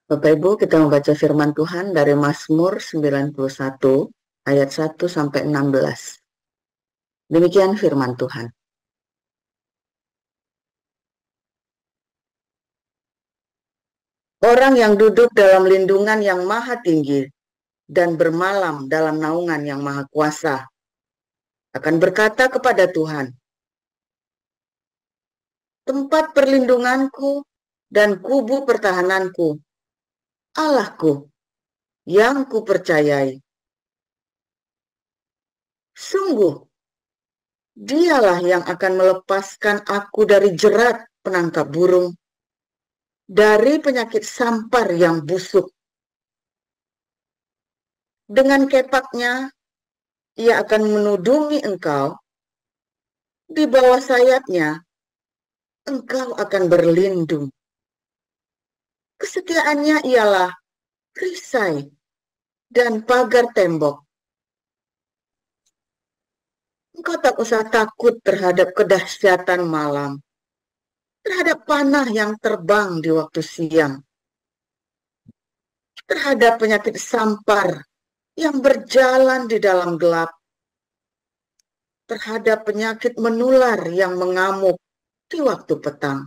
Bapak Ibu, kita membaca firman Tuhan dari Mazmur 91 ayat 1 sampai 16. Demikian firman Tuhan. Orang yang duduk dalam lindungan yang maha tinggi dan bermalam dalam naungan yang maha kuasa akan berkata kepada Tuhan, tempat perlindunganku dan kubu pertahananku, Allahku yang kupercayai. Sungguh, Dialah yang akan melepaskan aku dari jerat penangkap burung, dari penyakit sampar yang busuk. Dengan kepaknya, ia akan menudungi engkau. Di bawah sayapnya, engkau akan berlindung. Kesetiaannya ialah perisai dan pagar tembok. Engkau tak usah takut terhadap kedahsyatan malam, terhadap panah yang terbang di waktu siang, terhadap penyakit sampar yang berjalan di dalam gelap, terhadap penyakit menular yang mengamuk di waktu petang.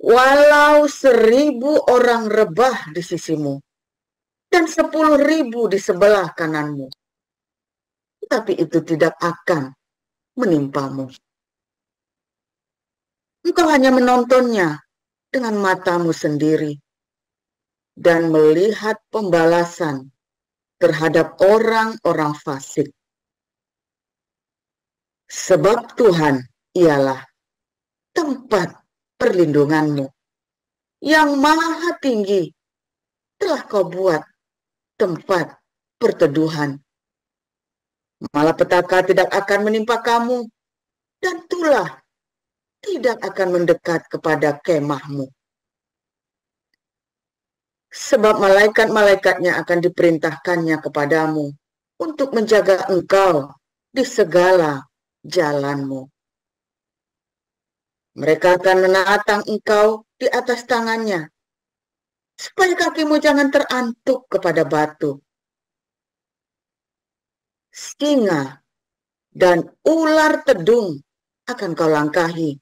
Walau 1000 orang rebah di sisimu dan 10.000 di sebelah kananmu, tapi itu tidak akan menimpamu. Engkau hanya menontonnya dengan matamu sendiri dan melihat pembalasan terhadap orang-orang fasik. Sebab Tuhan ialah tempat perlindunganmu. Yang maha tinggi telah kau buat tempat perteduhan. Malapetaka tidak akan menimpa kamu, dan tulah tidak akan mendekat kepada kemahmu. Sebab malaikat-malaikatnya akan diperintahkannya kepadamu untuk menjaga engkau di segala jalanmu. Mereka akan menatang engkau di atas tangannya, supaya kakimu jangan terantuk kepada batu. Singa dan ular tedung akan kau langkahi.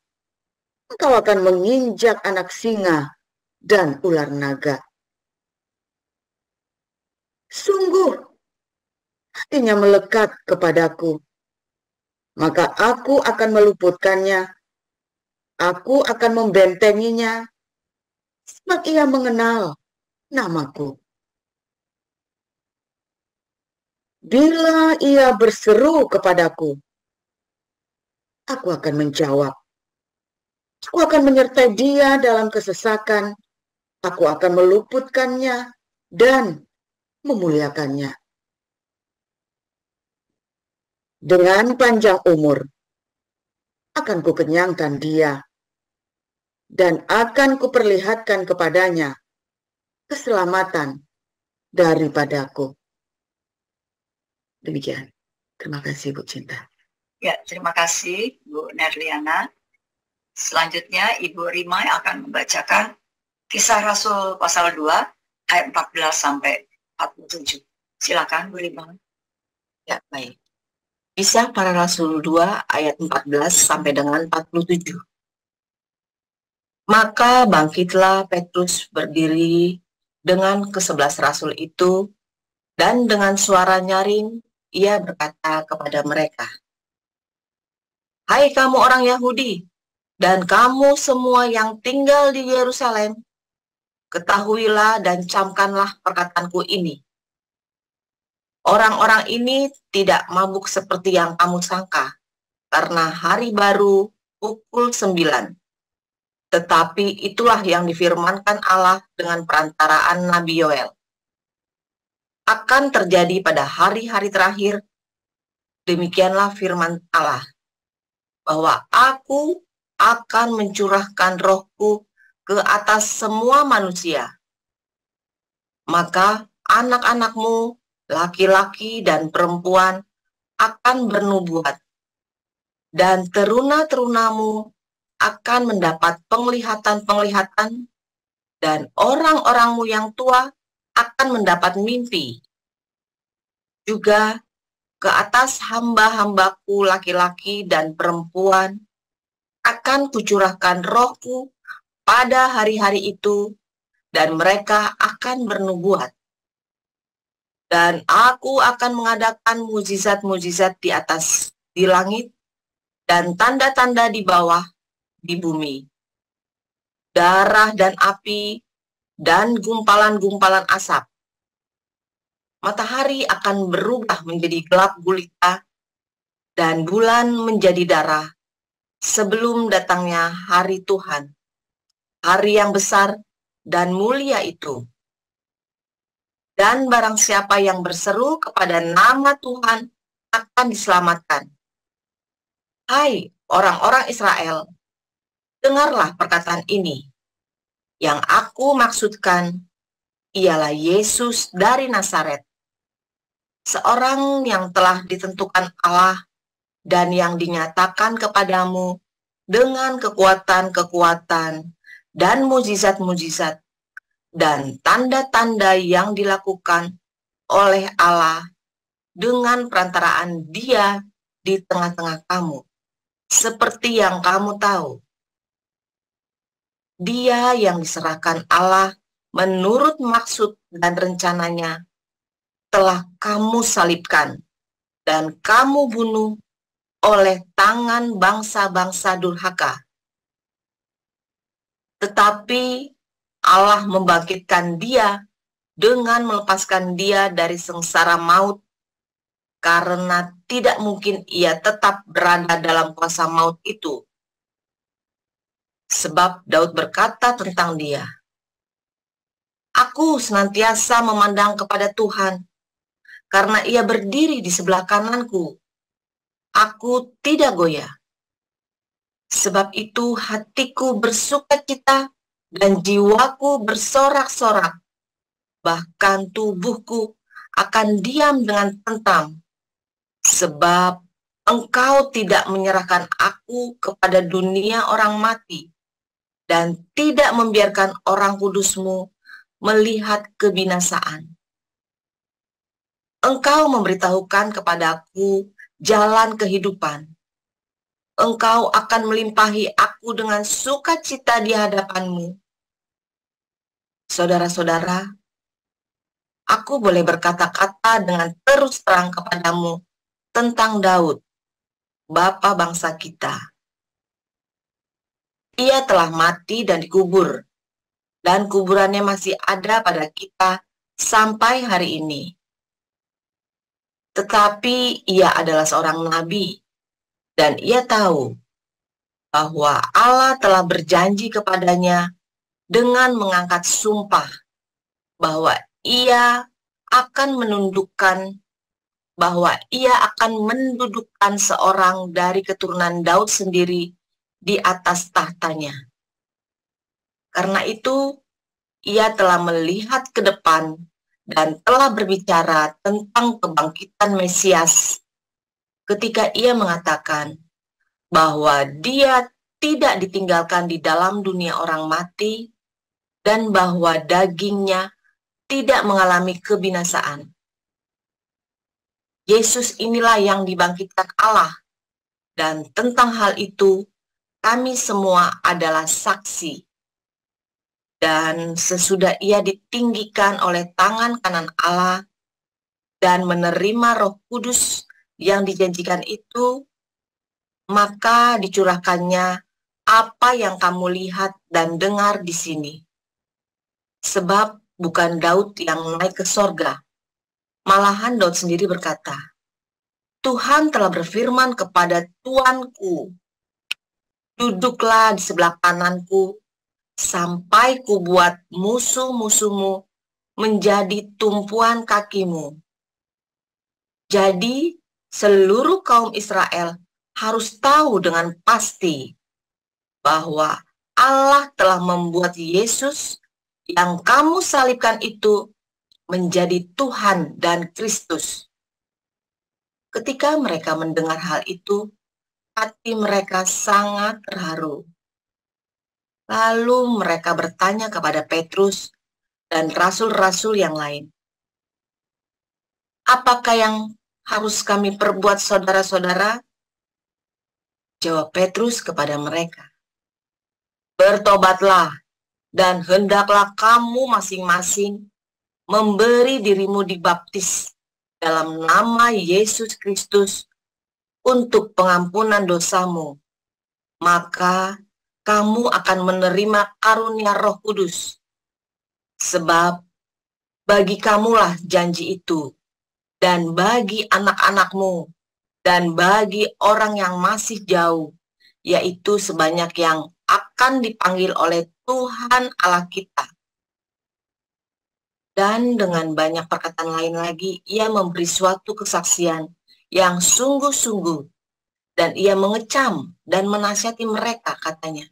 Engkau akan menginjak anak singa dan ular naga. Sungguh, hatinya melekat kepadaku, maka aku akan meluputkannya. Aku akan membentenginya, sebab ia mengenal namaku. Bila ia berseru kepadaku, aku akan menjawab. Aku akan menyertai dia dalam kesesakan. Aku akan meluputkannya dan memuliakannya. Dengan panjang umur akan kukenyangkan dia, dan akan kuperlihatkan kepadanya keselamatan daripadaku. Demikian. Terima kasih, Bu Cinta. Ya, terima kasih Bu Nerliana. Selanjutnya Ibu Rimai akan membacakan Kisah Rasul pasal 2 ayat 14 sampai 47. Silakan Bu Rimai. Ya, baik. Kisah para Rasul 2 ayat 14 sampai dengan 47. Maka bangkitlah Petrus berdiri dengan ke-11 rasul itu, dan dengan suara nyaring ia berkata kepada mereka, "Hai kamu orang Yahudi, dan kamu semua yang tinggal di Yerusalem, ketahuilah dan camkanlah perkataanku ini. Orang-orang ini tidak mabuk seperti yang kamu sangka, karena hari baru pukul 9. Tetapi itulah yang difirmankan Allah dengan perantaraan Nabi Yoel. Akan terjadi pada hari-hari terakhir, demikianlah firman Allah, bahwa aku akan mencurahkan rohku ke atas semua manusia. Maka anak-anakmu, laki-laki dan perempuan, akan bernubuat, dan teruna-terunamu akan mendapat penglihatan-penglihatan, dan orang-orangmu yang tua akan mendapat mimpi. Juga ke atas hamba-hambaku laki-laki dan perempuan akan kucurahkan rohku pada hari-hari itu, dan mereka akan bernubuat. Dan aku akan mengadakan mujizat-mujizat di langit, dan tanda-tanda di bawah, di bumi. Darah dan api, dan gumpalan-gumpalan asap. Matahari akan berubah menjadi gelap gulita, dan bulan menjadi darah, sebelum datangnya hari Tuhan, hari yang besar dan mulia itu. Dan barang siapa yang berseru kepada nama Tuhan akan diselamatkan. Hai orang-orang Israel, dengarlah perkataan ini. Yang aku maksudkan ialah Yesus dari Nazaret, seorang yang telah ditentukan Allah dan yang dinyatakan kepadamu dengan kekuatan-kekuatan dan mujizat-mujizat dan tanda-tanda yang dilakukan oleh Allah dengan perantaraan Dia di tengah-tengah kamu, seperti yang kamu tahu. Dia yang diserahkan Allah menurut maksud dan rencananya telah kamu salibkan dan kamu bunuh oleh tangan bangsa-bangsa durhaka. Tetapi Allah membangkitkan Dia dengan melepaskan Dia dari sengsara maut, karena tidak mungkin Ia tetap berada dalam kuasa maut itu. Sebab Daud berkata tentang Dia, aku senantiasa memandang kepada Tuhan, karena Ia berdiri di sebelah kananku. Aku tidak goyah. Sebab itu hatiku bersukacita dan jiwaku bersorak-sorak. Bahkan tubuhku akan diam dengan tentam. Sebab Engkau tidak menyerahkan aku kepada dunia orang mati, dan tidak membiarkan orang kudus-Mu melihat kebinasaan. Engkau memberitahukan kepadaku jalan kehidupan. Engkau akan melimpahi aku dengan sukacita di hadapan-Mu. Saudara-saudara, aku boleh berkata-kata dengan terus terang kepadamu tentang Daud, bapa bangsa kita. Ia telah mati dan dikubur, dan kuburannya masih ada pada kita sampai hari ini. Tetapi ia adalah seorang nabi, dan ia tahu bahwa Allah telah berjanji kepadanya dengan mengangkat sumpah bahwa ia akan mendudukkan seorang dari keturunan Daud sendiri di atas tahtanya. Karena itu, ia telah melihat ke depan dan telah berbicara tentang kebangkitan Mesias ketika ia mengatakan bahwa Dia tidak ditinggalkan di dalam dunia orang mati dan bahwa dagingnya tidak mengalami kebinasaan. Yesus inilah yang dibangkitkan Allah, dan tentang hal itu kami semua adalah saksi. Dan sesudah ia ditinggikan oleh tangan kanan Allah dan menerima Roh Kudus yang dijanjikan itu, maka dicurahkannya apa yang kamu lihat dan dengar di sini. Sebab bukan Daud yang naik ke sorga, malahan Daud sendiri berkata, Tuhan telah berfirman kepada Tuanku, duduklah di sebelah kananku, sampai kubuat musuh-musuhmu menjadi tumpuan kakimu. Jadi, seluruh kaum Israel harus tahu dengan pasti bahwa Allah telah membuat Yesus yang kamu salibkan itu menjadi Tuhan dan Kristus. Ketika mereka mendengar hal itu, hati mereka sangat terharu. Lalu mereka bertanya kepada Petrus dan rasul-rasul yang lain, "Apakah yang harus kami perbuat, saudara-saudara?" Jawab Petrus kepada mereka, "Bertobatlah, dan hendaklah kamu masing-masing memberi dirimu dibaptis dalam nama Yesus Kristus untuk pengampunan dosamu. Maka kamu akan menerima karunia Roh Kudus. Sebab bagi kamulah janji itu, dan bagi anak-anakmu, dan bagi orang yang masih jauh, yaitu sebanyak yang akan dipanggil oleh Tuhan Allah kita." Dan dengan banyak perkataan lain lagi, ia memberi suatu kesaksian yang sungguh-sungguh, dan ia mengecam dan menasihati mereka, katanya,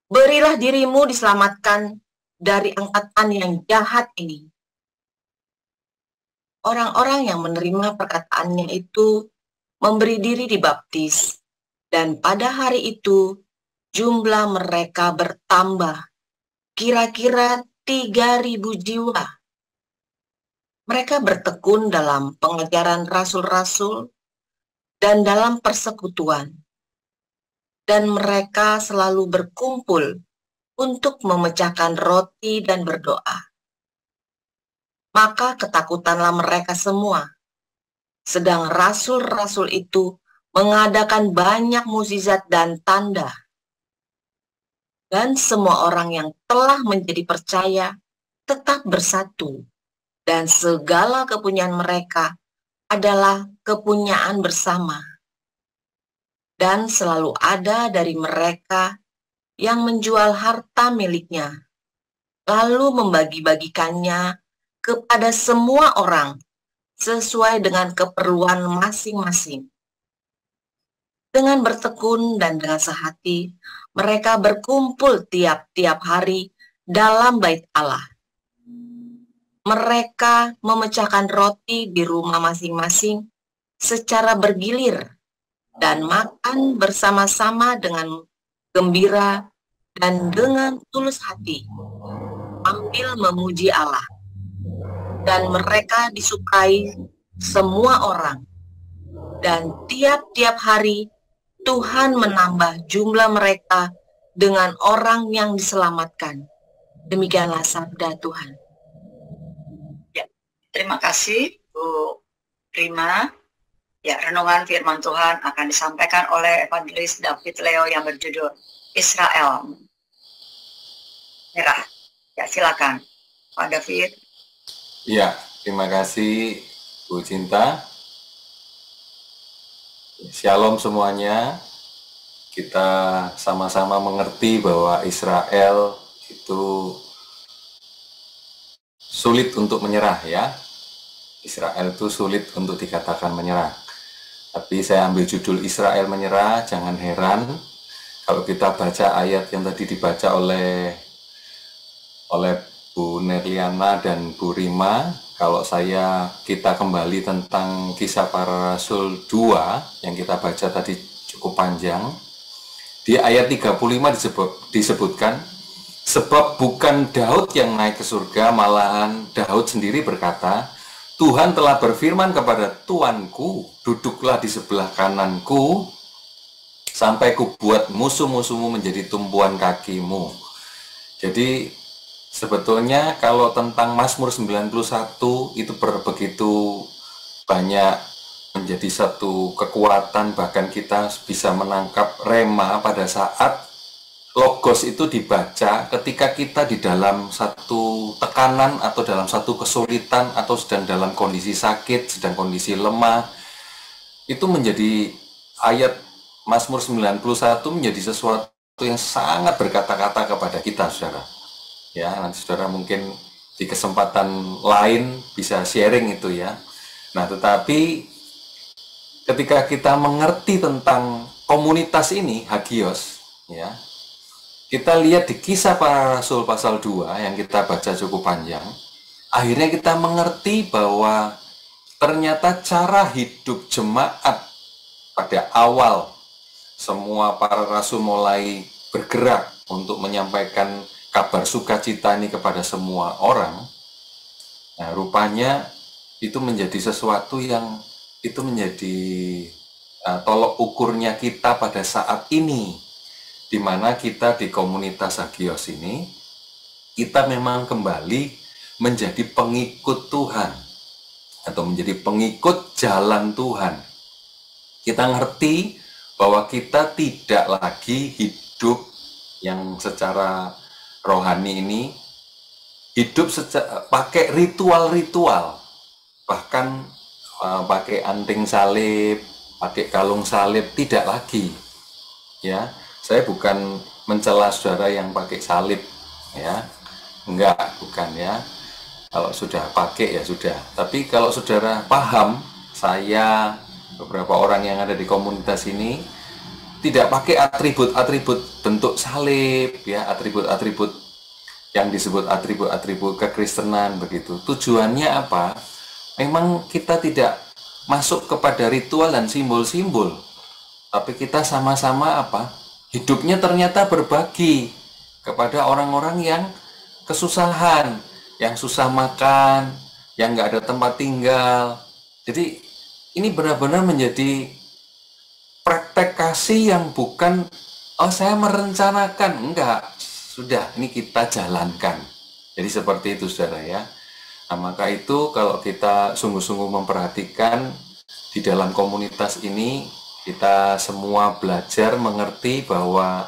"Berilah dirimu diselamatkan dari angkatan yang jahat ini." Orang-orang yang menerima perkataannya itu memberi diri dibaptis, dan pada hari itu jumlah mereka bertambah, kira-kira 3.000 jiwa. Mereka bertekun dalam pengajaran rasul-rasul dan dalam persekutuan, dan mereka selalu berkumpul untuk memecahkan roti dan berdoa. Maka ketakutanlah mereka semua, sedang rasul-rasul itu mengadakan banyak mukjizat dan tanda. Dan semua orang yang telah menjadi percaya tetap bersatu, dan segala kepunyaan mereka adalah kepunyaan bersama. Dan selalu ada dari mereka yang menjual harta miliknya, lalu membagi-bagikannya kepada semua orang sesuai dengan keperluan masing-masing. Dengan bertekun dan dengan sehati, mereka berkumpul tiap-tiap hari dalam bait Allah. Mereka memecahkan roti di rumah masing-masing secara bergilir dan makan bersama-sama dengan gembira dan dengan tulus hati, sambil memuji Allah. Dan mereka disukai semua orang. Dan tiap-tiap hari Tuhan menambah jumlah mereka dengan orang yang diselamatkan. Demikianlah sabda Tuhan. Ya, terima kasih Bu Rima. Ya, renungan firman Tuhan akan disampaikan oleh Evangelis David Leo yang berjudul Israel Merah. Ya, silakan Pak David. Ya, terima kasih Bu Cinta. Shalom semuanya. Kita sama-sama mengerti bahwa Israel itu sulit untuk menyerah ya. Israel itu sulit untuk dikatakan menyerah. Tapi saya ambil judul Israel menyerah, jangan heran kalau kita baca ayat yang tadi dibaca oleh Bu Nerliana dan Bu Rima. Kalau kita kembali tentang Kisah Para Rasul 2 yang kita baca tadi cukup panjang. Di ayat 35 disebutkan, sebab bukan Daud yang naik ke surga, malahan Daud sendiri berkata, Tuhan telah berfirman kepada Tuanku, duduklah di sebelah kananku, sampai kubuat musuh-musuhmu menjadi tumpuan kakimu. Jadi sebetulnya kalau tentang Mazmur 91 itu begitu banyak menjadi satu kekuatan, bahkan kita bisa menangkap rema pada saat logos itu dibaca ketika kita di dalam satu tekanan atau dalam satu kesulitan atau sedang dalam kondisi sakit, sedang kondisi lemah. Itu menjadi ayat Mazmur 91 menjadi sesuatu yang sangat berkata-kata kepada kita, saudara. Ya, nanti saudara mungkin di kesempatan lain bisa sharing itu ya. Nah, tetapi ketika kita mengerti tentang komunitas ini, hagios, ya, kita lihat di Kisah Para Rasul pasal 2 yang kita baca cukup panjang, akhirnya kita mengerti bahwa ternyata cara hidup jemaat pada awal semua para rasul mulai bergerak untuk menyampaikan kabar sukacita ini kepada semua orang, nah rupanya itu menjadi sesuatu yang itu menjadi tolok ukurnya kita pada saat ini, di mana kita di komunitas Hagios ini, kita memang kembali menjadi pengikut Tuhan, atau menjadi pengikut jalan Tuhan. Kita ngerti bahwa kita tidak lagi hidup yang secara rohani ini, hidup pakai ritual-ritual, bahkan pakai anting salib, pakai kalung salib, tidak lagi. Ya, saya bukan mencela saudara yang pakai salib, ya, enggak, bukan ya. Kalau sudah pakai ya sudah. Tapi kalau saudara paham, saya beberapa orang yang ada di komunitas ini tidak pakai atribut-atribut bentuk salib, ya, atribut-atribut yang disebut atribut-atribut kekristenan begitu. Tujuannya apa? Memang kita tidak masuk kepada ritual dan simbol-simbol, tapi kita sama-sama apa? Hidupnya ternyata berbagi kepada orang-orang yang kesusahan, yang susah makan, yang nggak ada tempat tinggal. Jadi ini benar-benar menjadi praktek kasih yang bukan, oh saya merencanakan, enggak, sudah, ini kita jalankan. Jadi seperti itu saudara ya. Nah, maka itu kalau kita sungguh-sungguh memperhatikan di dalam komunitas ini, kita semua belajar mengerti bahwa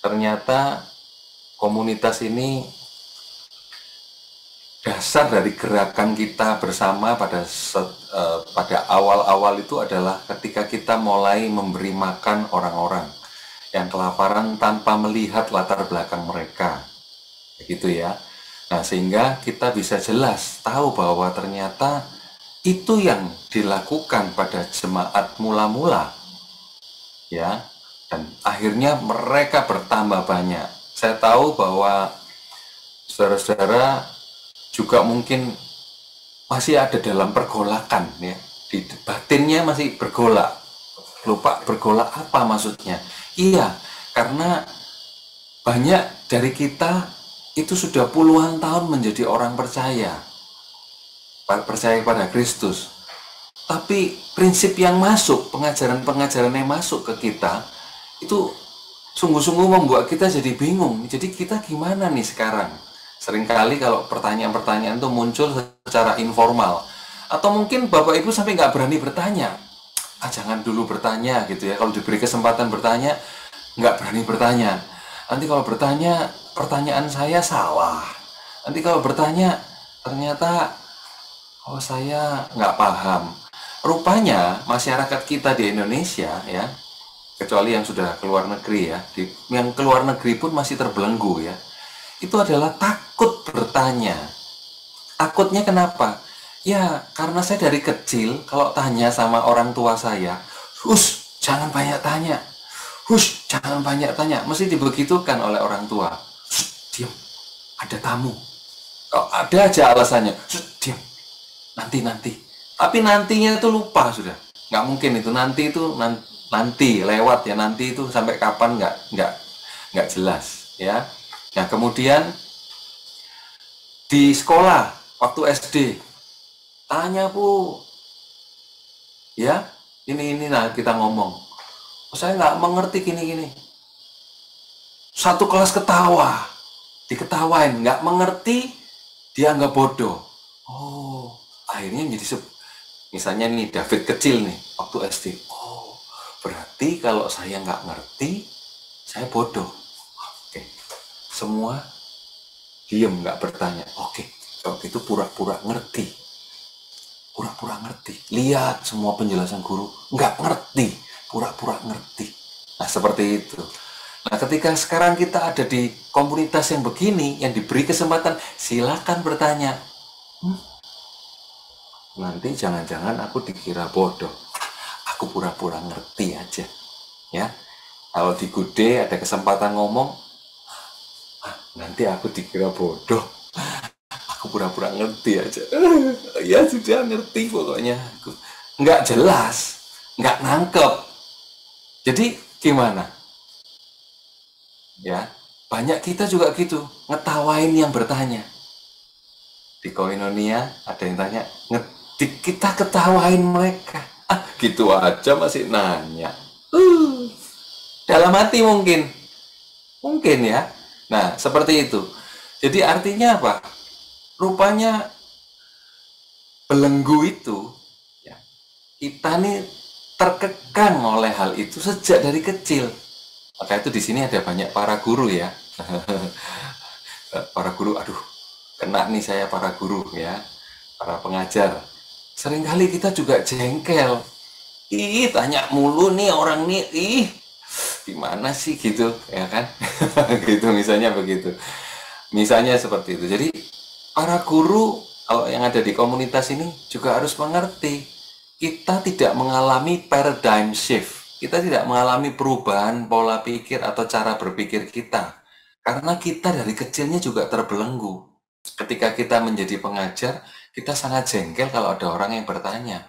ternyata komunitas ini dasar dari gerakan kita bersama pada awal-awal itu adalah ketika kita mulai memberi makan orang-orang yang kelaparan tanpa melihat latar belakang mereka, begitu ya. Nah, sehingga kita bisa jelas tahu bahwa ternyata itu yang dilakukan pada jemaat mula-mula, ya, dan akhirnya mereka bertambah banyak. Saya tahu bahwa saudara-saudara juga mungkin masih ada dalam pergolakan, ya, di batinnya masih bergolak. Lupa bergolak apa maksudnya? Iya, karena banyak dari kita itu sudah puluhan tahun menjadi orang percaya pada Kristus. Tapi prinsip yang masuk, pengajaran-pengajaran yang masuk ke kita, itu sungguh-sungguh membuat kita jadi bingung. Jadi kita gimana nih sekarang? Seringkali kalau pertanyaan-pertanyaan itu muncul secara informal. Atau mungkin Bapak Ibu sampai nggak berani bertanya. Jangan dulu bertanya gitu ya. Kalau diberi kesempatan bertanya, nggak berani bertanya. Nanti kalau bertanya, pertanyaan saya salah. Nanti kalau bertanya, ternyata oh saya nggak paham. Rupanya masyarakat kita di Indonesia ya, kecuali yang sudah keluar negeri ya, yang keluar negeri pun masih terbelenggu ya, itu adalah takut bertanya. Takutnya kenapa? Ya karena saya dari kecil kalau tanya sama orang tua saya, jangan banyak tanya. Jangan banyak tanya. Mesti dibegitukan oleh orang tua. Diam, ada tamu. Kalau ada aja alasannya, diam. Nanti. Tapi nantinya itu lupa sudah. Nggak mungkin itu nanti lewat ya, nanti itu sampai kapan nggak jelas ya. Nah kemudian di sekolah waktu SD tanya Bu, ya ini nah kita ngomong. Saya nggak mengerti gini. Satu kelas ketawa, diketawain, nggak mengerti, dia nggak bodoh. Oh, akhirnya jadi misalnya nih David kecil nih waktu SD. Oh, berarti kalau saya nggak ngerti, saya bodoh. Oke, semua diem nggak bertanya. Oke, kalau gitu pura-pura ngerti. Pura-pura ngerti. Lihat semua penjelasan guru nggak ngerti. Pura-pura ngerti. Nah seperti itu. Nah ketika sekarang kita ada di komunitas yang begini, yang diberi kesempatan, silakan bertanya. Nanti jangan-jangan aku dikira bodoh. Aku pura-pura ngerti aja. Ya. Kalau di Gude ada kesempatan ngomong, nanti aku dikira bodoh. Aku pura-pura ngerti aja. Ya sudah ngerti pokoknya. Nggak jelas, nggak nangkep. Jadi gimana? ya. Banyak kita juga gitu, ngetawain yang bertanya. Di Koinonia ada yang tanya, kita ketawain mereka. Gitu aja masih nanya. Dalam hati mungkin ya. Nah, seperti itu. Jadi artinya apa? Rupanya belenggu itu, ya, kita nih terkekang oleh hal itu sejak dari kecil. Maka itu di sini ada banyak para guru ya. Para guru, aduh, kena nih saya para guru ya, para pengajar. Seringkali kita juga jengkel. Ih, tanya mulu nih orang nih, ih, gimana sih gitu, ya kan? Gitu misalnya begitu. Misalnya seperti itu. Jadi para guru kalau yang ada di komunitas ini juga harus mengerti, kita tidak mengalami paradigm shift. Kita tidak mengalami perubahan pola pikir atau cara berpikir kita. Karena kita dari kecilnya juga terbelenggu. Ketika kita menjadi pengajar, kita sangat jengkel kalau ada orang yang bertanya.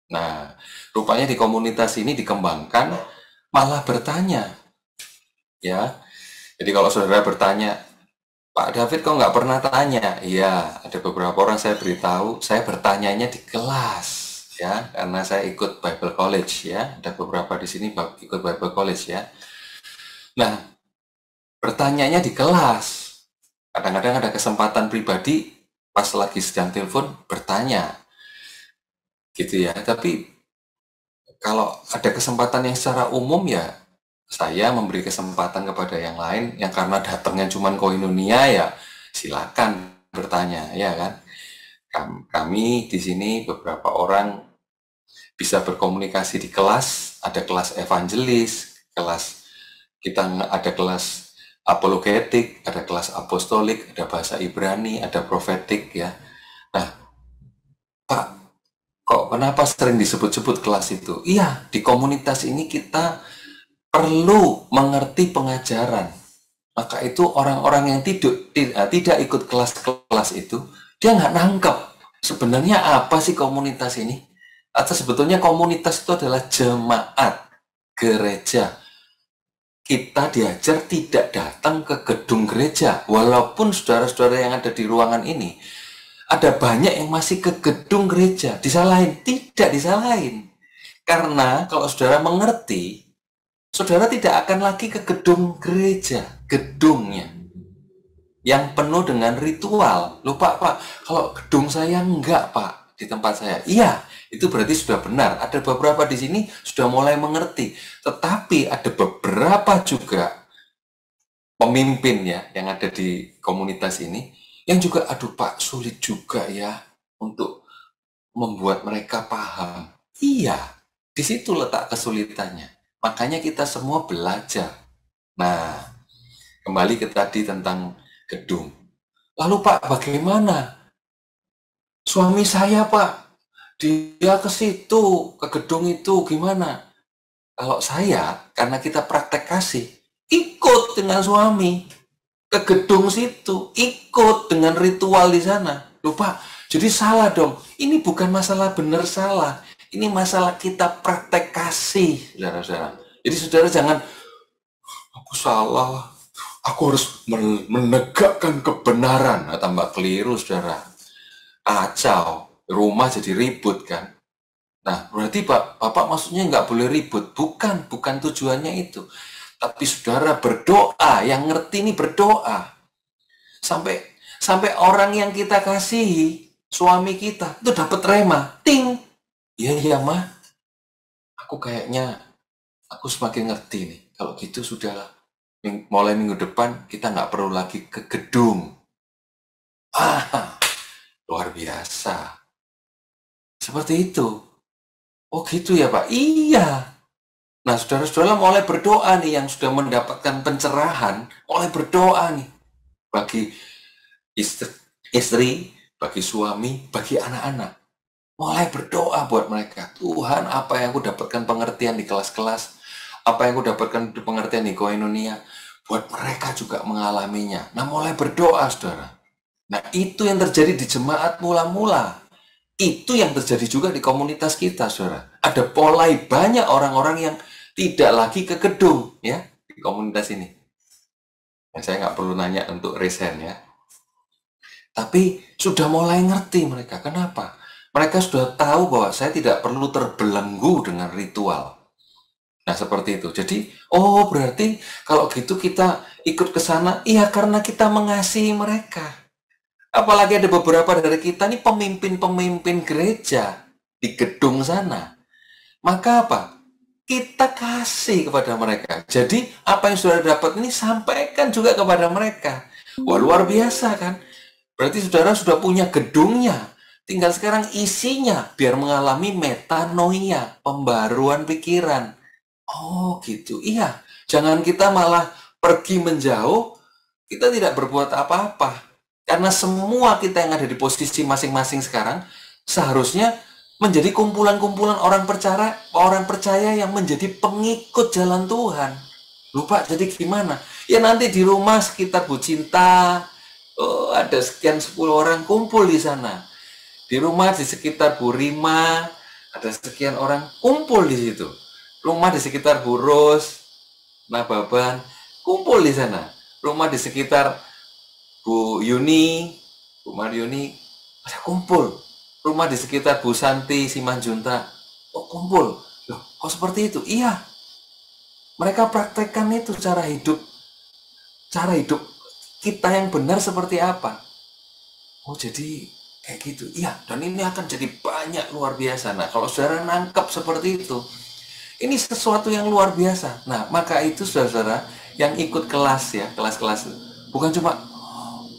Nah, rupanya di komunitas ini dikembangkan malah bertanya. Ya, jadi kalau saudara bertanya, Pak David kok nggak pernah tanya? Iya, ada beberapa orang saya beritahu, saya bertanyanya di kelas, ya, karena saya ikut Bible College, ya, ada beberapa di sini ikut Bible College, ya. Nah, bertanyanya di kelas. Kadang-kadang ada kesempatan pribadi, pas lagi sedang telepon, bertanya, gitu ya. Tapi kalau ada kesempatan yang secara umum ya, saya memberi kesempatan kepada yang lain yang karena datangnya cuma Koinonia ya silakan bertanya, ya kan. Kami di sini beberapa orang bisa berkomunikasi di kelas, ada kelas evangelis, ada kelas apologetik, ada kelas apostolik, ada bahasa Ibrani, ada profetik ya. Nah, Pak, kok kenapa sering disebut-sebut kelas itu? Iya, di komunitas ini kita perlu mengerti pengajaran. Maka itu orang-orang yang tidak ikut kelas-kelas itu, dia nggak nangkep sebenarnya apa sih komunitas ini. Atau sebetulnya komunitas itu adalah jemaat gereja. Kita diajar tidak datang ke gedung gereja. Walaupun saudara-saudara yang ada di ruangan ini, ada banyak yang masih ke gedung gereja. Disalahin? Tidak disalahin. Karena kalau saudara mengerti, saudara tidak akan lagi ke gedung gereja, gedungnya yang penuh dengan ritual. Loh Pak, kalau gedung saya enggak Pak, di tempat saya. Iya, itu berarti sudah benar. Ada beberapa di sini sudah mulai mengerti. Tetapi ada beberapa juga pemimpin ya yang ada di komunitas ini yang juga, aduh Pak, sulit juga ya untuk membuat mereka paham. Iya, di situ letak kesulitannya. Makanya kita semua belajar. Nah, kembali ke tadi tentang gedung. Lalu Pak, bagaimana? Suami saya Pak, dia ke situ, ke gedung itu, gimana? Kalau saya, karena kita praktek kasih, ikut dengan suami ke gedung situ, ikut dengan ritual di sana. Loh Pak, jadi salah dong. Ini bukan masalah benar salah. Ini masalah kita praktek kasih, saudara-saudara. Jadi saudara jangan, aku salah, aku harus menegakkan kebenaran. Nah, tambah keliru, saudara. Kacau, rumah jadi ribut kan. Nah, berarti Bapak maksudnya nggak boleh ribut. Bukan tujuannya itu. Tapi saudara berdoa, yang ngerti ini berdoa. Sampai orang yang kita kasihi, suami kita, itu dapat rema. Ting! Iya, Ma. Aku semakin ngerti nih. Kalau gitu sudahlah. Mulai minggu depan, kita nggak perlu lagi ke gedung. Luar biasa. Seperti itu. Oh gitu ya Pak? Iya. Nah saudara-saudara mulai berdoa nih yang sudah mendapatkan pencerahan, mulai berdoa nih. Bagi istri, bagi suami, bagi anak-anak. Mulai berdoa buat mereka. Tuhan, apa yang aku dapatkan pengertian di kelas-kelas, apa yang aku dapatkan pengertian di Koinonia, buat mereka juga mengalaminya. Nah mulai berdoa saudara. Nah itu yang terjadi di jemaat mula-mula. Itu yang terjadi juga di komunitas kita, saudara. Ada mulai banyak orang-orang yang tidak lagi ke gedung, ya, di komunitas ini. Saya nggak perlu nanya untuk resign ya. Tapi sudah mulai ngerti mereka. Kenapa? Mereka sudah tahu bahwa saya tidak perlu terbelenggu dengan ritual. Nah, seperti itu. Jadi, oh berarti kalau gitu kita ikut ke sana, iya karena kita mengasihi mereka. Apalagi ada beberapa dari kita nih pemimpin-pemimpin gereja di gedung sana. Maka apa? Kita kasih kepada mereka. Jadi, apa yang sudah dapat ini sampaikan juga kepada mereka. Wah, luar biasa kan? Berarti saudara sudah punya gedungnya. Tinggal sekarang isinya biar mengalami metanoia, pembaruan pikiran. Oh gitu, iya. Jangan kita malah pergi menjauh, kita tidak berbuat apa-apa. Karena semua kita yang ada di posisi masing-masing sekarang, seharusnya menjadi kumpulan-kumpulan orang percaya yang menjadi pengikut jalan Tuhan. Lupa, jadi gimana? Ya nanti di rumah sekitar Bu Cinta, oh ada sekian 10 orang kumpul di sana. Di rumah di sekitar Bu Rima, ada sekian orang kumpul di situ. Rumah di sekitar Bu Ros, Nababan, kumpul di sana. Rumah di sekitar Bu Yuni, Bu Maryuni, ada kumpul. Rumah di sekitar Bu Santi, Simanjunta, oh kumpul. Loh, kok seperti itu? Iya. Mereka praktekkan itu cara hidup kita yang benar seperti apa. Oh jadi kayak gitu. Iya, dan ini akan jadi banyak luar biasa. Nah, kalau saudara nangkep seperti itu, ini sesuatu yang luar biasa. Nah, maka itu saudara yang ikut kelas ya, kelas-kelas bukan cuma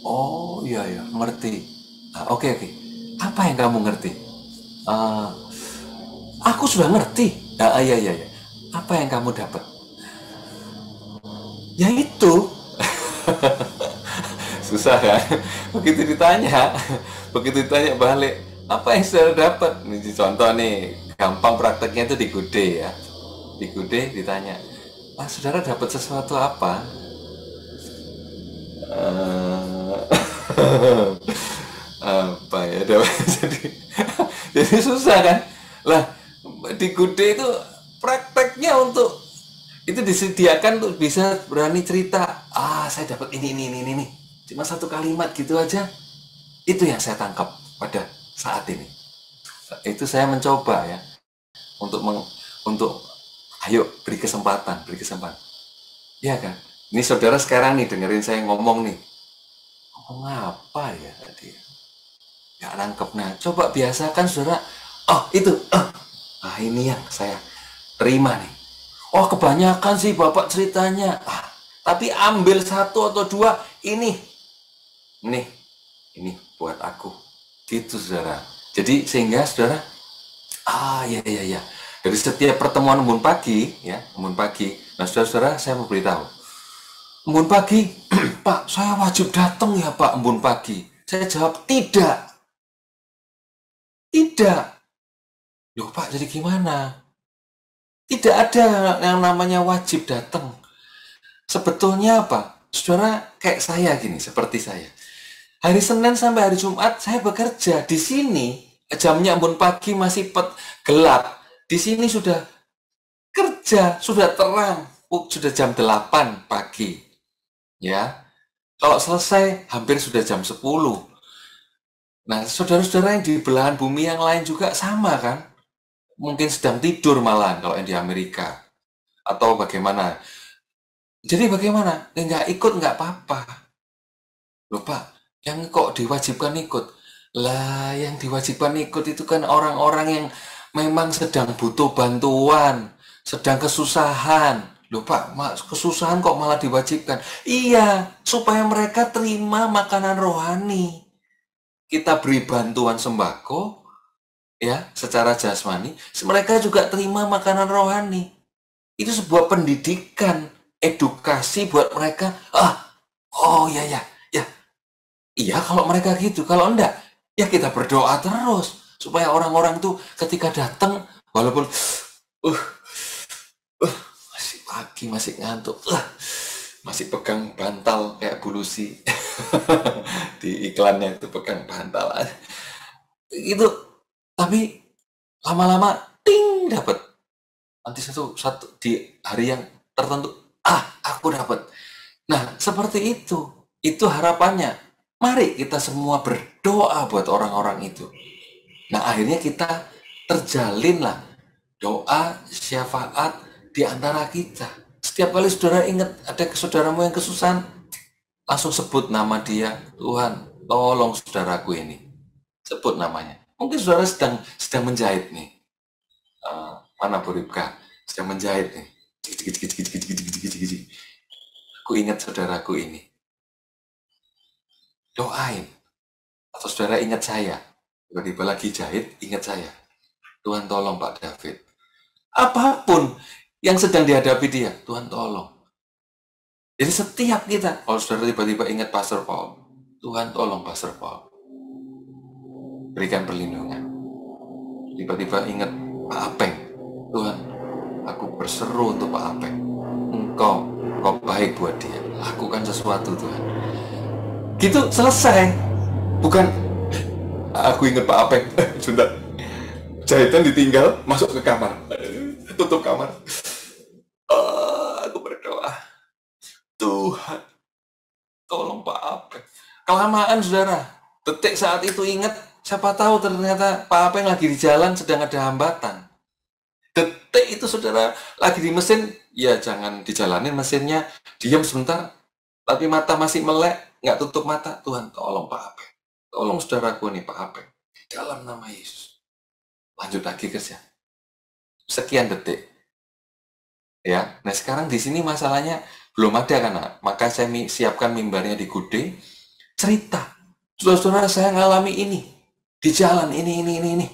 oh iya ya, ngerti. Nah, oke. Apa yang kamu ngerti? Aku sudah ngerti. Nah, iya. Apa yang kamu dapat? Ya itu. Susah kan? Begitu ditanya balik, apa yang saudara dapat? Ini contoh nih, gampang prakteknya itu di Gude ya. Di Gude ditanya, saudara dapat sesuatu apa? Apa ya dapat? jadi susah kan? Lah di Gude itu prakteknya untuk itu disediakan tuh bisa berani cerita. Saya dapat ini. Cuma satu kalimat gitu aja. Itu yang saya tangkap pada saat ini. Itu saya mencoba ya untuk ayo beri kesempatan. Iya kan? Ini saudara sekarang nih dengerin saya ngomong nih. Ngomong apa ya tadi? Nggak nangkep. Nah, coba biasakan saudara. Ini yang saya terima nih. Oh, kebanyakan sih Bapak ceritanya. Tapi ambil satu atau dua ini buat aku. Gitu saudara. Jadi sehingga saudara, iya. Dari setiap pertemuan embun pagi, nah saudara-saudara saya mau beritahu. Embun pagi, Pak, saya wajib datang ya Pak embun pagi. Saya jawab, tidak. Loh Pak, jadi gimana? Tidak ada yang namanya wajib datang. Sebetulnya apa? Saudara kayak saya gini, seperti saya. Hari Senin sampai hari Jumat saya bekerja. Di sini jamnya embun pagi masih gelap. Di sini sudah kerja, sudah terang. Sudah jam 8 pagi. Ya. Kalau selesai hampir sudah jam 10. Nah, saudara-saudara yang di belahan bumi yang lain juga sama kan? Mungkin sedang tidur malah kalau yang di Amerika. Atau bagaimana. Jadi bagaimana? Nggak ikut nggak apa-apa. Loh Pak, yang kok diwajibkan ikut? Lah, yang diwajibkan ikut itu kan orang-orang yang memang sedang butuh bantuan, sedang kesusahan. Loh Pak, kesusahan kok malah diwajibkan? Iya, supaya mereka terima makanan rohani. Kita beri bantuan sembako, ya, secara jasmani, mereka juga terima makanan rohani. Itu sebuah pendidikan, edukasi buat mereka. Iya kalau mereka gitu. Kalau enggak, ya kita berdoa terus supaya orang-orang tuh ketika datang, walaupun masih pagi, masih ngantuk, masih pegang bantal kayak Bu Lucy di iklannya itu pegang bantal itu. Tapi lama-lama ting dapat. Nanti satu di hari yang tertentu aku dapat. Nah, seperti itu. Itu harapannya. Mari kita semua berdoa buat orang-orang itu. Nah, akhirnya kita terjalinlah doa syafaat di antara kita. Setiap kali saudara ingat ada saudaramu yang kesusahan, langsung sebut nama dia. Tuhan, tolong saudaraku ini. Sebut namanya. Mungkin saudara sedang menjahit nih. Mana Bu Ripka? Sedang menjahit nih. Aku ingat saudaraku ini. Doain. Atau saudara ingat saya. Tiba-tiba lagi jahit, ingat saya. Tuhan tolong Pak David. Apapun yang sedang dihadapi dia, Tuhan tolong. Jadi setiap kita, kalau saudara tiba-tiba ingat Pastor Paul, Tuhan tolong Pastor Paul. Berikan perlindungan. Tiba-tiba ingat Pak Apeng, Tuhan, aku berseru untuk Pak Apeng. Engkau baik buat dia. Lakukan sesuatu Tuhan. Gitu selesai. Bukan, aku ingat Pak Apeng, sudah jahitan ditinggal, masuk ke kamar, tutup kamar. Aku berdoa, Tuhan, tolong Pak Apeng. Kelamaan saudara, detik saat itu ingat, siapa tahu ternyata Pak Apeng lagi di jalan sedang ada hambatan. Detik itu saudara lagi di mesin, ya jangan dijalanin mesinnya, diam sebentar, tapi mata masih melek, nggak tutup mata. Tuhan tolong Pak Apeng, tolong saudaraku nih Pak Apeng, dalam nama Yesus. Lanjut lagi kerja. Sekian detik. Ya, nah sekarang di sini masalahnya belum ada kan, maka saya siapkan mimbarnya di Gude, cerita. Saudara-saudara saya ngalami ini di jalan ini.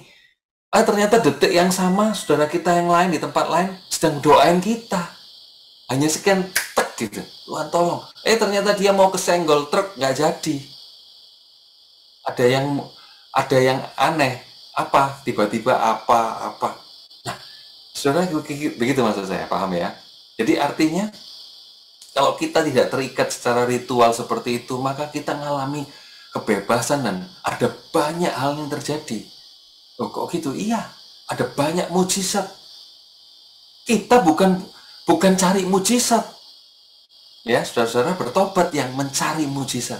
Ternyata detik yang sama saudara kita yang lain di tempat lain sedang doain kita. Hanya sekian tek gitu. Tuhan tolong. Ternyata dia mau kesenggol truk nggak jadi. Ada yang aneh. Apa? Tiba-tiba apa? Nah, saudara begitu maksud saya, paham ya? Jadi artinya kalau kita tidak terikat secara ritual seperti itu, maka kita mengalami kebebasan dan ada banyak hal yang terjadi. Oh, kok gitu? Iya, ada banyak mujizat. Kita bukan cari mujizat. Ya, saudara-saudara bertobat yang mencari mujizat.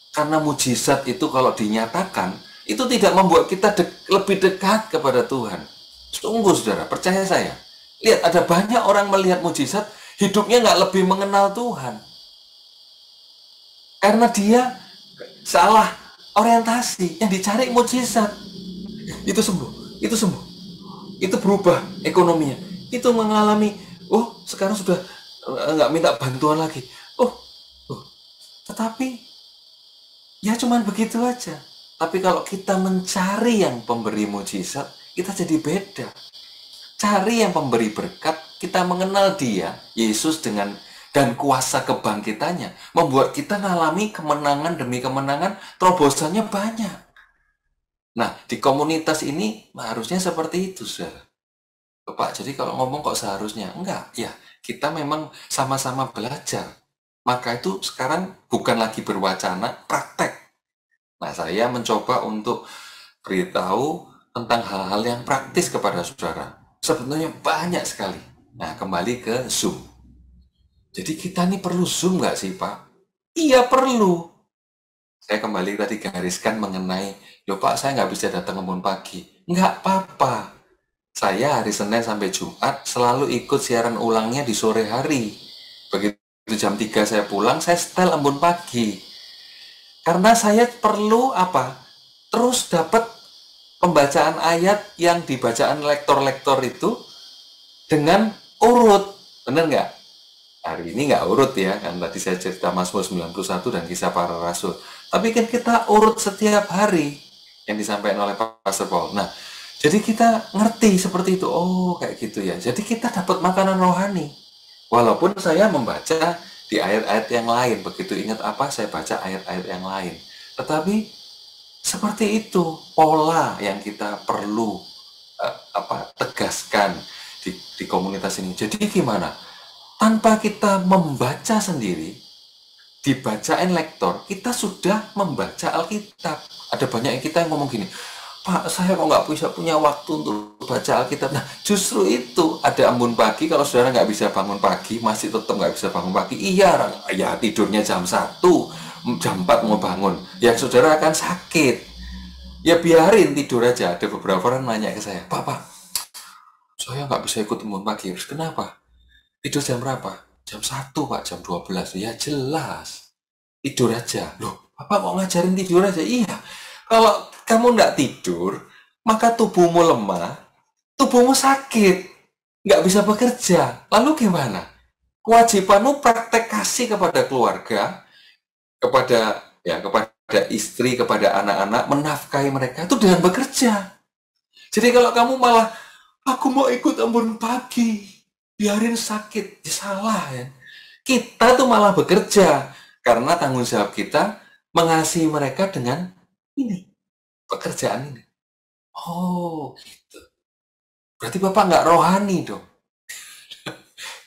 Karena mujizat itu kalau dinyatakan, itu tidak membuat kita lebih dekat kepada Tuhan. Sungguh saudara, percaya saya. Lihat, ada banyak orang melihat mujizat, hidupnya nggak lebih mengenal Tuhan. Karena dia salah orientasi, yang dicari mujizat. Itu sembuh. Itu berubah ekonominya. Itu mengalami, sekarang sudah nggak minta bantuan lagi. Tetapi, ya cuman begitu aja. Tapi kalau kita mencari yang pemberi mujizat, kita jadi beda. Cari yang pemberi berkat, kita mengenal dia, Yesus dan kuasa kebangkitannya, membuat kita mengalami kemenangan demi kemenangan, terobosannya banyak. Nah, di komunitas ini harusnya seperti itu, saudara. Pak, jadi kalau ngomong kok seharusnya? Enggak, ya kita memang sama-sama belajar. Maka itu sekarang bukan lagi berwacana, praktek. Nah, saya mencoba untuk beritahu tentang hal-hal yang praktis kepada saudara. Sebetulnya banyak sekali. Nah, kembali ke Zoom. Jadi kita ini perlu Zoom nggak sih, Pak? Iya, perlu. Saya kembali tadi gariskan mengenai, Pak, saya nggak bisa datang kebun pagi. Nggak apa-apa. Saya hari Senin sampai Jumat selalu ikut siaran ulangnya di sore hari. Begitu jam 3 saya pulang, saya setel embun pagi. Karena saya perlu apa? Terus dapat pembacaan ayat yang dibacaan lektor-lektor itu dengan urut. Benar nggak? Hari ini nggak urut ya, kan tadi saya cerita Mazmur 91 dan Kisah Para Rasul. Tapi kan kita urut setiap hari yang disampaikan oleh Pastor Paul. Nah, jadi kita ngerti seperti itu. Oh, kayak gitu ya. Jadi kita dapat makanan rohani. Walaupun saya membaca di ayat-ayat yang lain. Begitu ingat apa, saya baca ayat-ayat yang lain. Tetapi seperti itu pola yang kita perlu tegaskan di komunitas ini. Jadi gimana? Tanpa kita membaca sendiri, dibacain lektor, kita sudah membaca Alkitab. Ada banyak yang kita yang ngomong gini, Pak, saya kok nggak bisa punya waktu untuk baca Alkitab. Nah, justru itu ada embun pagi. Kalau saudara nggak bisa bangun pagi, masih tetap nggak bisa bangun pagi. Iya, ya tidurnya jam 1, jam 4 mau bangun. Ya saudara akan sakit. Ya biarin tidur aja. Ada beberapa orang nanya ke saya, Pak, saya nggak bisa ikut embun pagi. Terus kenapa? Tidur jam berapa? Jam 1, Pak, jam 12. Ya jelas. Tidur aja. Loh, Bapak mau ngajarin tidur aja? Iya. Kalau kamu nggak tidur, maka tubuhmu lemah, tubuhmu sakit, nggak bisa bekerja. Lalu gimana? Kewajibanmu praktek kasih kepada keluarga, kepada istri, kepada anak-anak, menafkahi mereka itu dengan bekerja. Jadi kalau kamu malah, aku mau ikut embun pagi, biarin sakit, ya salah ya. Kita tuh malah bekerja, karena tanggung jawab kita mengasihi mereka dengan ini, pekerjaan ini. Oh, gitu. Berarti Bapak nggak rohani dong.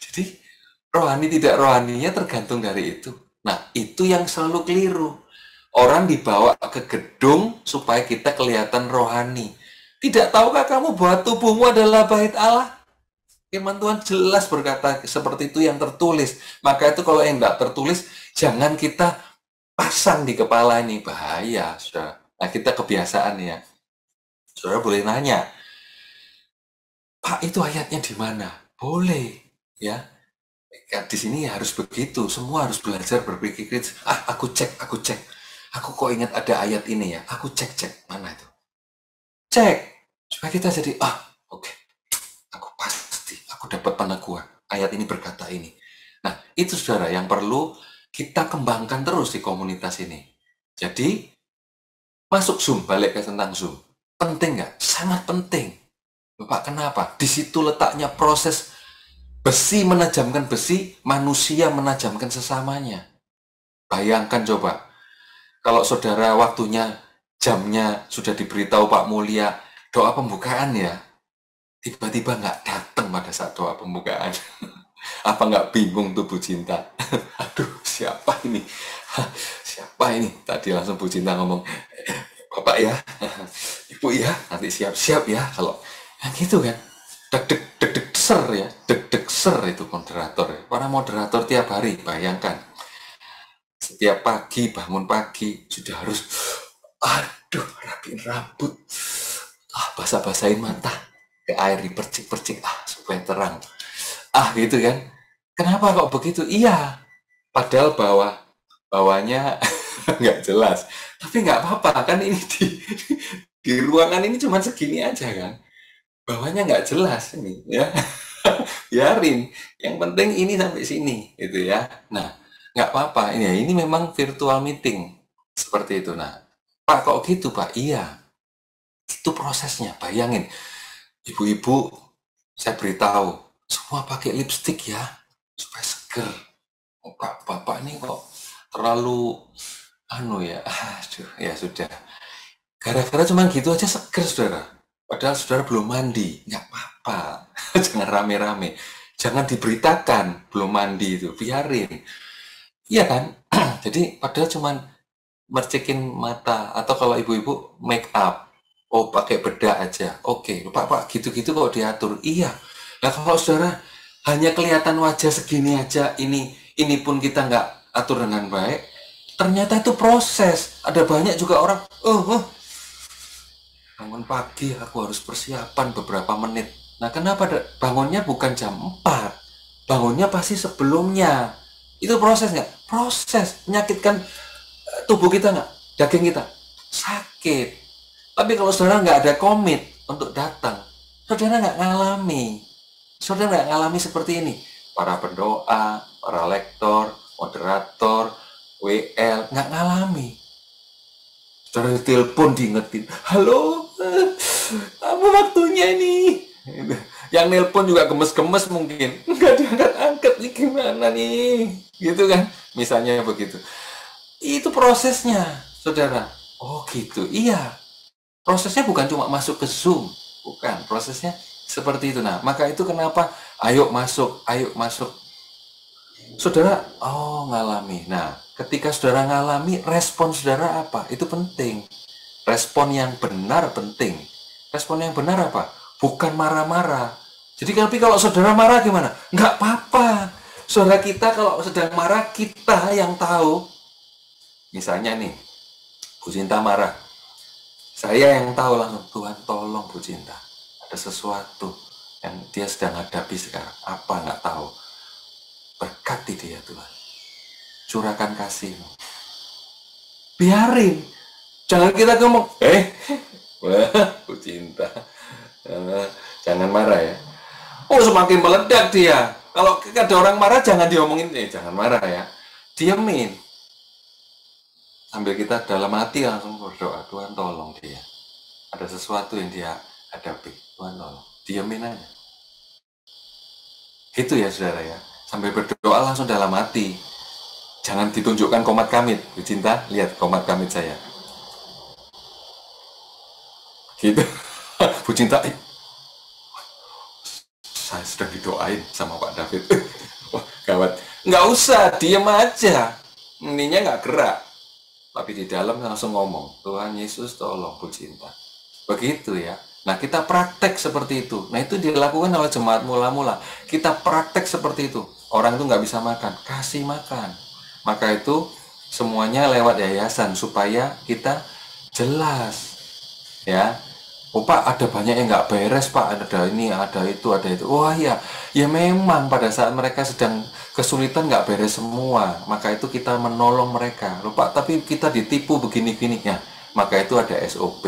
Jadi, rohani tidak rohaninya tergantung dari itu. Nah, itu yang selalu keliru. Orang dibawa ke gedung supaya kita kelihatan rohani. Tidak tahukah kamu bahwa tubuhmu adalah bait Allah? Firman Tuhan jelas berkata seperti itu yang tertulis. Maka itu kalau yang tidak tertulis, jangan kita pasang di kepala ini. Bahaya, saudara. Nah, kita kebiasaan ya. Saudara boleh nanya, Pak, itu ayatnya di mana? Boleh, ya. Di sini harus begitu. Semua harus belajar berpikir kritis. Aku cek. Aku kok ingat ada ayat ini ya. Aku cek. Mana itu? Cek. Supaya kita jadi, oke. Aku dapat peneguhan. Ayat ini berkata ini. Nah, itu saudara yang perlu kita kembangkan terus di komunitas ini. Jadi, masuk Zoom, balik ke tentang Zoom. Penting nggak? Sangat penting. Bapak, kenapa? Di situ letaknya proses besi menajamkan besi, manusia menajamkan sesamanya. Bayangkan coba, kalau saudara waktunya, jamnya sudah diberitahu Pak Mulia, doa pembukaan ya, tiba-tiba nggak datang pada saat doa pembukaan. Apa nggak bingung tuh Bu Cinta? Aduh, siapa ini? Siapa ini? Tadi langsung Bu Cinta ngomong, Bapak ya, Ibu ya, nanti siap-siap ya. Kalau gitu kan, deg-deg ser ya, deg-deg ser itu moderator. Para moderator tiap hari, bayangkan. Setiap pagi, bangun pagi, sudah harus, rapiin rambut, basah-basahin mata, ke air dipercik-percik, supaya terang. Gitu kan. Kenapa kok begitu? Iya, padahal bawahnya nggak jelas. Tapi nggak apa-apa, kan ini di ruangan ini cuma segini aja kan. Bawahnya nggak jelas ini, ya. Biarin. Yang penting ini sampai sini, gitu ya. Nah, nggak apa-apa. Ini memang virtual meeting. Seperti itu. Nah, Pak, kok gitu, Pak? Iya. Itu prosesnya. Bayangin. Ibu-ibu, saya beritahu, semua pakai lipstick ya, supaya seger. Bapak ini kok terlalu ya sudah. Gara-gara cuma gitu aja seger, saudara. Padahal saudara belum mandi, nggak apa-apa. Jangan rame-rame. Jangan diberitakan belum mandi itu, biarin. Iya kan? Jadi padahal cuma mercikin mata, atau kalau ibu-ibu make up, pakai bedak aja. Oke, Pak, gitu-gitu kok diatur. Iya. Nah kalau saudara hanya kelihatan wajah segini aja, ini pun kita nggak atur dengan baik, ternyata itu proses. Ada banyak juga orang, bangun pagi aku harus persiapan beberapa menit. Nah kenapa bangunnya bukan jam 4? Bangunnya pasti sebelumnya. Itu proses nggak? Proses. Menyakitkan tubuh kita nggak? Daging kita sakit. Tapi kalau saudara nggak ada komit untuk datang, saudara nggak ngalami. Saudara nggak ngalami seperti ini. Para pendoa, para lektor, moderator, WL, nggak ngalami. Saudara telepon diingetin, halo, apa waktunya ini? Yang nelpon juga gemes-gemes mungkin. Nggak diangkat-angkat, nih gimana nih? Gitu kan, misalnya begitu. Itu prosesnya, saudara. Oh gitu, iya. Prosesnya bukan cuma masuk ke Zoom. Bukan, prosesnya seperti itu. Nah, maka itu kenapa ayo masuk. Saudara, ngalami. Nah, ketika saudara ngalami, respon saudara apa? Itu penting. Respon yang benar penting. Respon yang benar apa? Bukan marah-marah. Jadi tapi kalau saudara marah gimana? Nggak apa-apa. Saudara kita kalau sedang marah, kita yang tahu. Misalnya nih, Bu Cinta marah. Saya yang tahu langsung, Tuhan tolong Bu Cinta. Ada sesuatu yang dia sedang hadapi sekarang. Apa nggak tahu. Berkati dia Tuhan. Curahkan kasih-Mu. Biarin. Jangan kita ngomong, Bu Cinta. Jangan marah ya. Oh, semakin meledak dia. Kalau ada orang marah, jangan diomongin, jangan marah ya. Diamin. Sambil kita dalam hati langsung berdoa, Tuhan tolong dia. Ada sesuatu yang dia hadapi. Tuhan tolong. Diamin aja. Gitu ya saudara ya. Sambil berdoa langsung dalam hati. Jangan ditunjukkan komat kamit. Bu Cinta, lihat komat kamit saya. Gitu. Bu Cinta, saya sedang didoain sama Pak David. Wah, gawat. Nggak usah, diem aja. Ininya nggak gerak. Tapi di dalam langsung ngomong, Tuhan Yesus tolong Bu Cinta. Begitu ya. Nah, kita praktek seperti itu. Nah, itu dilakukan oleh jemaat mula-mula. Kita praktek seperti itu. Orang itu nggak bisa makan, kasih makan. Maka itu semuanya lewat yayasan supaya kita jelas. Ya. Oh Pak, ada banyak yang nggak beres Pak, ada ini, ada itu, ada itu. Wah ya, ya memang pada saat mereka sedang kesulitan nggak beres semua, maka itu kita menolong mereka. Loh Pak, tapi kita ditipu begini-gini ya, maka itu ada SOP,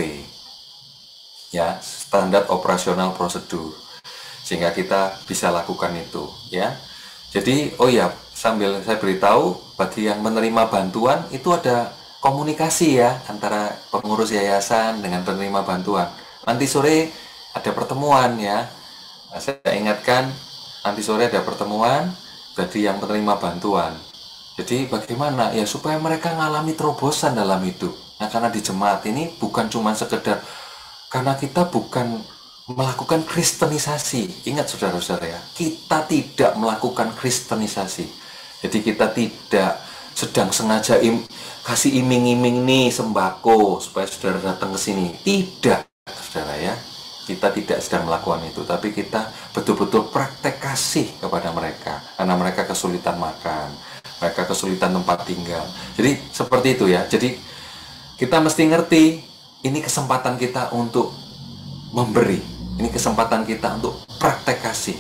ya standar operasional prosedur, sehingga kita bisa lakukan itu, ya. Jadi, oh ya, sambil saya beritahu bagi yang menerima bantuan itu ada komunikasi ya antara pengurus yayasan dengan penerima bantuan. Nanti sore ada pertemuan ya. Nah, saya ingatkan nanti sore ada pertemuan bagi yang penerima bantuan. Jadi bagaimana ya supaya mereka mengalami terobosan dalam hidup. Nah, karena di jemaat ini bukan cuma sekedar karena kita bukan melakukan kristenisasi. Ingat saudara-saudara ya, kita tidak melakukan kristenisasi. Jadi kita tidak sedang sengaja kasih iming-iming nih sembako supaya saudara datang ke sini. Tidak. Saudara ya, kita tidak sedang melakukan itu, tapi kita betul-betul praktek kasih kepada mereka karena mereka kesulitan makan, mereka kesulitan tempat tinggal. Jadi seperti itu ya. Jadi kita mesti ngerti ini kesempatan kita untuk memberi, ini kesempatan kita untuk praktek kasih,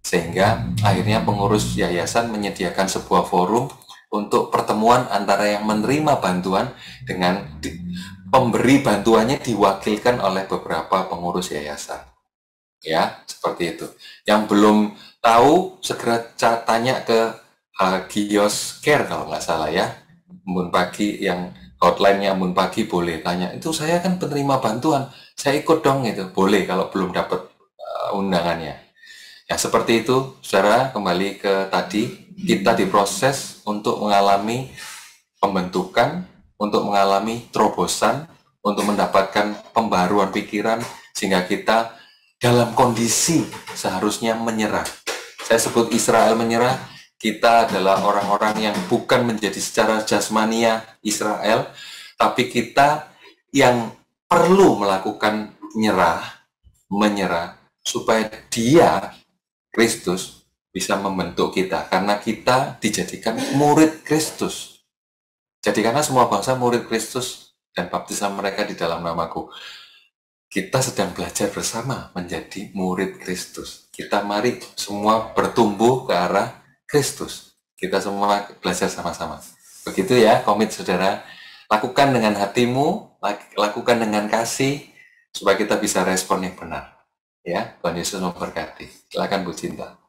sehingga akhirnya pengurus yayasan menyediakan sebuah forum untuk pertemuan antara yang menerima bantuan dengan pemberi bantuannya diwakilkan oleh beberapa pengurus yayasan. Ya, seperti itu. Yang belum tahu, segera tanya ke Hagios Care kalau nggak salah ya. Embun Pagi yang hotline-nya Embun Pagi boleh tanya. Itu saya kan penerima bantuan, saya ikut dong itu. Boleh kalau belum dapat undangannya. Ya, seperti itu, saudara, kembali ke tadi. Kita diproses untuk mengalami pembentukan, untuk mengalami terobosan, untuk mendapatkan pembaruan pikiran, sehingga kita dalam kondisi seharusnya menyerah. Saya sebut Israel menyerah, kita adalah orang-orang yang bukan menjadi secara jasmania Israel, tapi kita yang perlu melakukan menyerah, supaya dia, Kristus, bisa membentuk kita, karena kita dijadikan murid Kristus. Jadikanlah semua bangsa murid Kristus dan baptisan mereka di dalam namaku. Kita sedang belajar bersama menjadi murid Kristus. Kita mari semua bertumbuh ke arah Kristus. Kita semua belajar sama-sama. Begitu ya, komit saudara. Lakukan dengan hatimu, lakukan dengan kasih, supaya kita bisa respon yang benar. Ya, Tuhan Yesus memberkati. Silakan Bu Cinta.